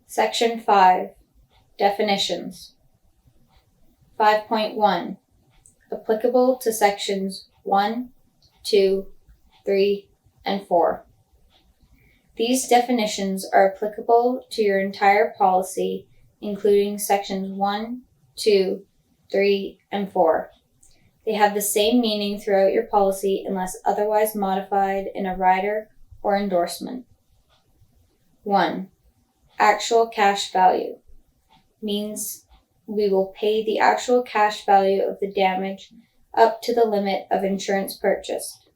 Section 5. Definitions. 5.1. Applicable to Sections 1, 2, 3, and 4. These definitions are applicable to your entire policy, including Sections 1, 2, 3, and 4. They have the same meaning throughout your policy unless otherwise modified in a rider or endorsement. 1. Actual cash value means we will pay the actual cash value of the damage up to the limit of insurance purchased.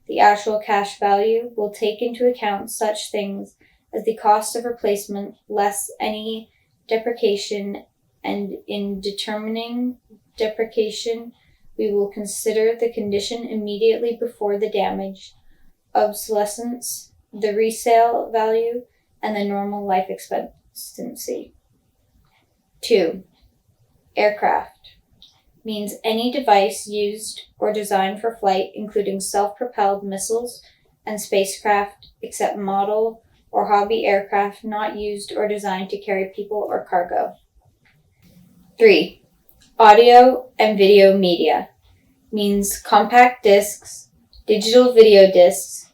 The actual cash value will take into account such things as the cost of replacement less any depreciation, and in determining depreciation, we will consider the condition immediately before the damage, obsolescence, the resale value, and the normal life expectancy. 2. Aircraft means any device used or designed for flight, including self-propelled missiles and spacecraft, except model or hobby aircraft not used or designed to carry people or cargo. 3. Audio and video media means compact discs, digital video discs,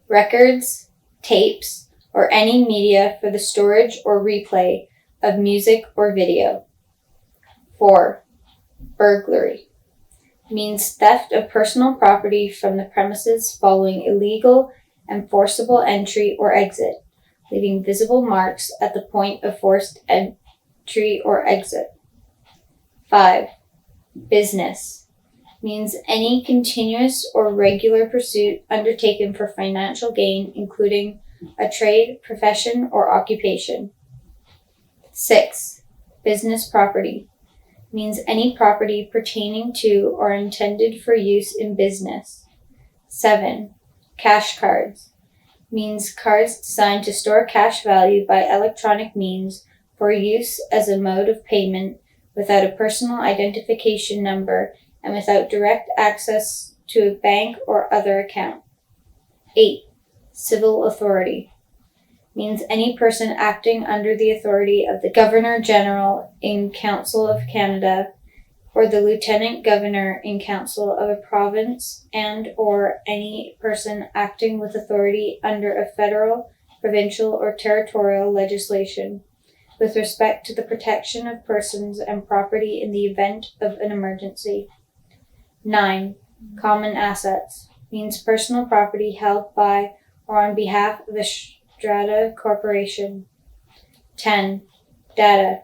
records, tapes, or any media for the storage or replay of music or video. 4. Burglary means theft of personal property from the premises following illegal and forcible entry or exit, leaving visible marks at the point of forced entry or exit. 5. Business means any continuous or regular pursuit undertaken for financial gain, including a trade, profession, or occupation. 6. Business property means any property pertaining to or intended for use in business. 7. Cash cards means cards designed to store cash value by electronic means for use as a mode of payment without a personal identification number and without direct access to a bank or other account. 8. Civil authority means any person acting under the authority of the Governor-General in Council of Canada or the Lieutenant Governor in Council of a province, and or any person acting with authority under a federal, provincial, or territorial legislation with respect to the protection of persons and property in the event of an emergency. 9. Common assets means personal property held by or on behalf of a strata corporation. 10. Data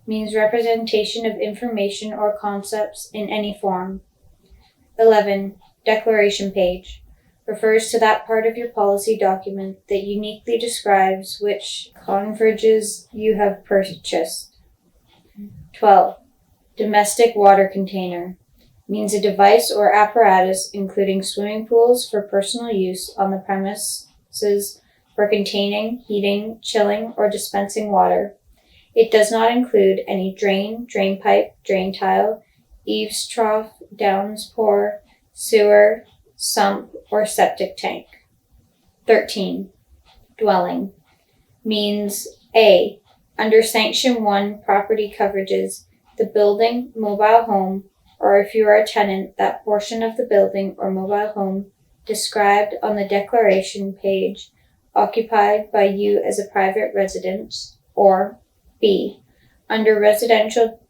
means representation of information or concepts in any form. 11. Declaration page refers to that part of your policy document that uniquely describes which coverages you have purchased. 12. Domestic water container means a device or apparatus including swimming pools for personal use on the premises for containing, heating, chilling, or dispensing water. It does not include any drain, drain pipe, drain tile, eaves trough, downpour, sewer, sump, or septic tank. 13. Dwelling means A. Under Sanction 1 property coverages, the building, mobile home, or if you are a tenant, that portion of the building or mobile home described on the declaration page occupied by you as a private residence, or B. Under Residential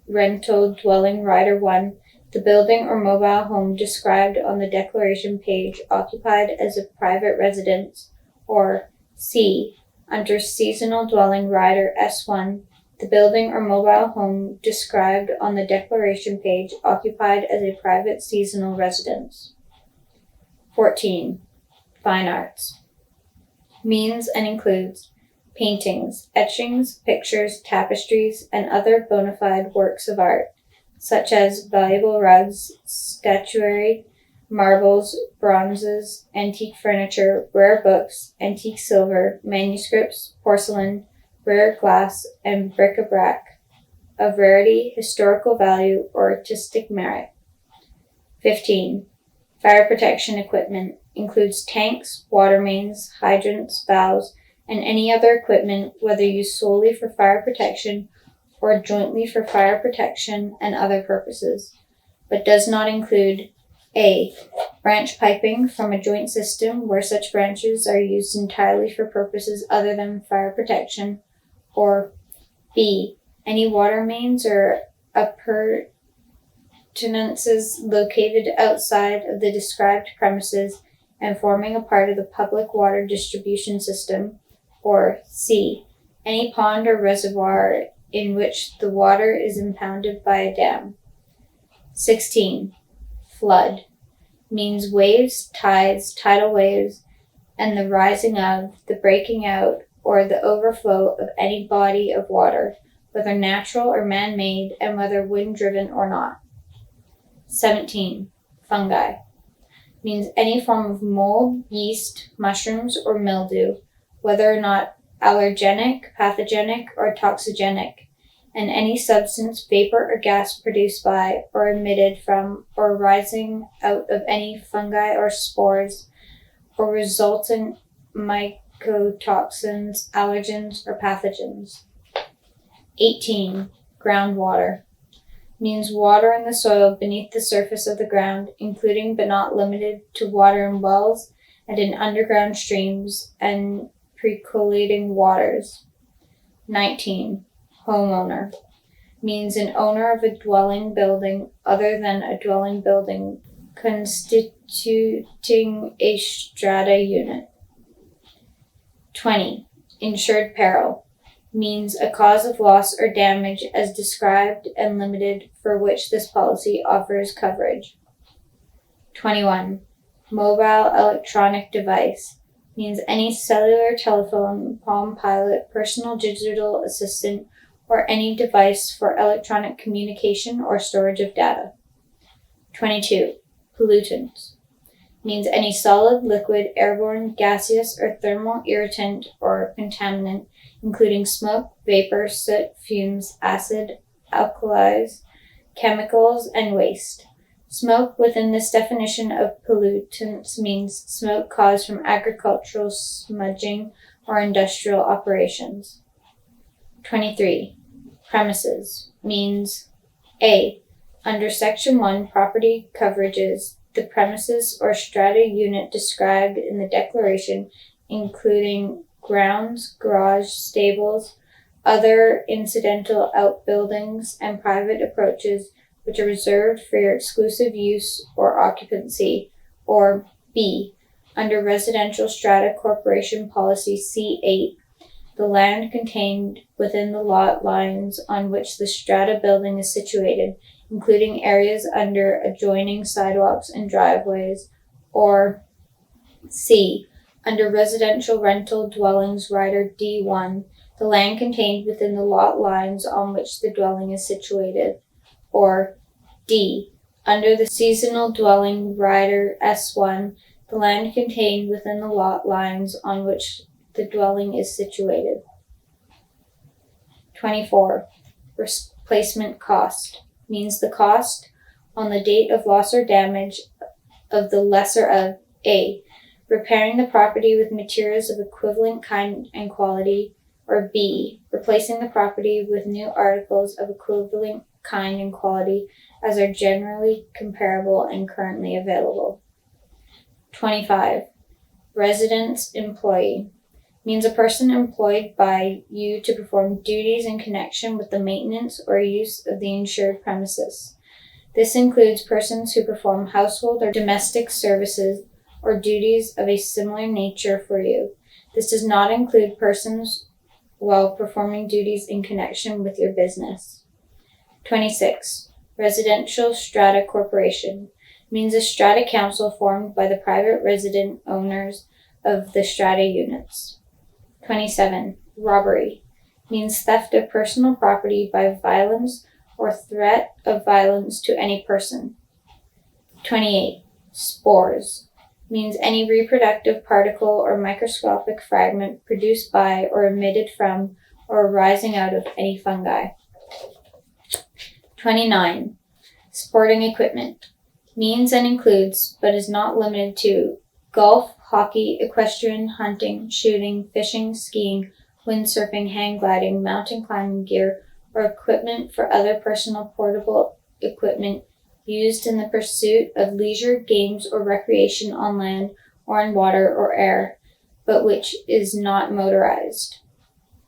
Rental Dwelling Rider 1, the building or mobile home described on the declaration page occupied as a private residence, or C. Under Seasonal Dwelling Rider S1, the building or mobile home described on the declaration page occupied as a private seasonal residence. 14. Fine arts means and includes paintings, etchings, pictures, tapestries, and other bona fide works of art, such as valuable rugs, statuary, marbles, bronzes, antique furniture, rare books, antique silver, manuscripts, porcelain, rare glass, and bric-a-brac of rarity, historical value, or artistic merit. 15. Fire protection equipment includes tanks, water mains, hydrants, valves, and any other equipment, whether used solely for fire protection or jointly for fire protection and other purposes, but does not include A. Branch piping from a joint system where such branches are used entirely for purposes other than fire protection, or B. Any water mains or appurtenances located outside of the described premises and forming a part of the public water distribution system, or C. Any pond or reservoir in which the water is impounded by a dam. 16. Flood means waves, tides, tidal waves, and the rising of, the breaking out, or the overflow of any body of water, whether natural or man-made, and whether wind-driven or not. 17. Fungi means any form of mold, yeast, mushrooms, or mildew, whether or not allergenic, pathogenic, or toxigenic, and any substance, vapor, or gas produced by, or emitted from, or rising out of any fungi or spores, or resultant mycotoxins, allergens, or pathogens. 18. Groundwater means water in the soil beneath the surface of the ground, including but not limited to water in wells and in underground streams and percolating waters. 19. Homeowner means an owner of a dwelling building other than a dwelling building constituting a strata unit. 20. Insured peril means a cause of loss or damage as described and limited for which this policy offers coverage. 21. Mobile electronic device means any cellular, telephone, Palm Pilot, personal digital assistant, or any device for electronic communication or storage of data. 22. Pollutants means any solid, liquid, airborne, gaseous, or thermal irritant or contaminant, including smoke, vapor, soot, fumes, acid, alkalis, chemicals, and waste. Smoke within this definition of pollutants means smoke caused from agricultural smudging or industrial operations. 23. Premises means A. Under Section 1 property coverages, the premises or strata unit described in the declaration, including grounds, garage, stables, other incidental outbuildings, and private approaches which are reserved for your exclusive use or occupancy, or B. Under Residential Strata Corporation Policy C8, the land contained within the lot lines on which the strata building is situated, including areas under adjoining sidewalks and driveways, or C. Under Residential Rental Dwellings Rider D1, the land contained within the lot lines on which the dwelling is situated, or D. Under the Seasonal Dwelling Rider S1, the land contained within the lot lines on which the dwelling is situated. 24. Replacement cost means the cost on the date of loss or damage of the lesser of A. Repairing the property with materials of equivalent kind and quality, or B. Replacing the property with new articles of equivalent kind and quality as are generally comparable and currently available. 25. Residence employee means a person employed by you to perform duties in connection with the maintenance or use of the insured premises. This includes persons who perform household or domestic services or duties of a similar nature for you. This does not include persons while performing duties in connection with your business. 26. Residential Strata Corporation means a strata council formed by the private resident owners of the strata units. 27. Robbery means theft of personal property by violence or threat of violence to any person. 28. Spores means any reproductive particle or microscopic fragment produced by or emitted from or arising out of any fungi. 29. Sporting equipment means and includes, but is not limited to, golf, hockey, equestrian, hunting, shooting, fishing, skiing, windsurfing, hang gliding, mountain climbing gear, or equipment for other personal portable equipment used in the pursuit of leisure, games, or recreation on land or in water or air, but which is not motorized.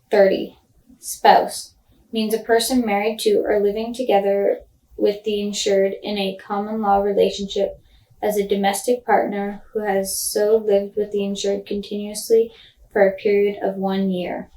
30. Spouse means a person married to or living together with the insured in a common law relationship as a domestic partner who has so lived with the insured continuously for a period of 1 year.